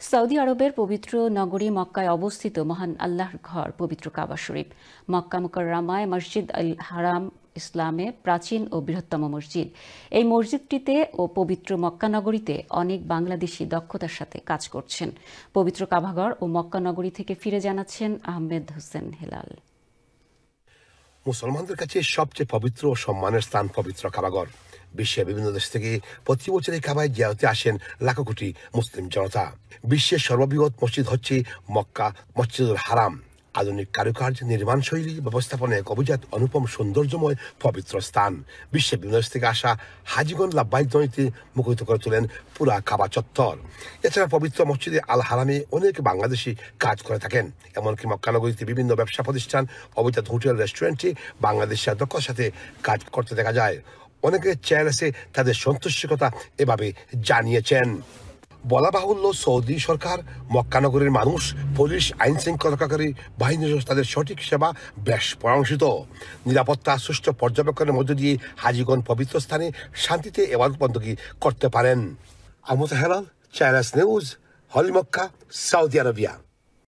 Saudi আরবের পবিত্র নগরী মক্কায় অবস্থিত মহান আল্লাহর ঘর পবিত্র কাবা শরীফ। মক্কা মুকাররমায় মসজিদ আল হারাম ইসলামে প্রাচীন ও বৃহত্তম মসজিদ। এই মসজিদটিতে ও পবিত্র মক্কা নগরীতে অনেক বাংলাদেশি দক্ষতার সাথে কাজ করছেন। পবিত্র কাবাঘর ও মক্কা নগরী থেকে ফিরে জানাচ্ছেন আহমেদ হোসেন হেলাল। মুসলমানদের কাছে সবচেয়ে পবিত্র ও সম্মানের স্থান পবিত্র কাবাঘর। বিশ্বের বিভিন্ন দেশ থেকে প্রতি বছর এই কাবায় জিয়ারতে আসেন লাখো কোটি মুসলিম জনতা। বিশ্বের সর্ববৃহৎ মসজিদ হচ্ছে মক্কা মসজিদুল হারাম। আধুনিক কারুকার্য, নির্মাণ শৈলী, ব্যবস্থাপনায় অভিজাত অনুপম সৌন্দর্যময় পবিত্র স্থান। বিশ্বের বিভিন্ন দেশ থেকে আসা হাজিগণ লাব্বাইক ধ্বনিতে মুখরিত করে তোলেন পুরা কাবা চত্বর। এছাড়া পবিত্র মসজিদে আল হারামে অনেক বাংলাদেশি কাজ করে থাকেন। এমনকি মক্কানগরীতে বিভিন্ন ব্যবসা প্রতিষ্ঠান, অভিজাত হোটেল, রেস্টুরেন্টে বাংলাদেশের দক্ষতার সাথে কাজ করতে দেখা যায়। অনেকে চেয়ারসে তাদের সন্তুষ্টির কথা এভাবে জানিয়েছেন। বলা বাহুল্য, সৌদি সরকার, মক্কানগরীর মানুষ, পুলিশ, আইন শৃঙ্খলা রক্ষাকারী বাহিনী তাদের সঠিক সেবা বেশ প্রশংসিত। নিরাপত্তা, সুষ্ঠু পর্যবেক্ষণের মধ্য দিয়ে হাজিগণ পবিত্র স্থানে শান্তিতে ইবাদত বন্দী করতে পারেন। আহমেদ হেলাল, চেয়ারস নিউজ, হলি মক্কা, সৌদি আরবিয়া।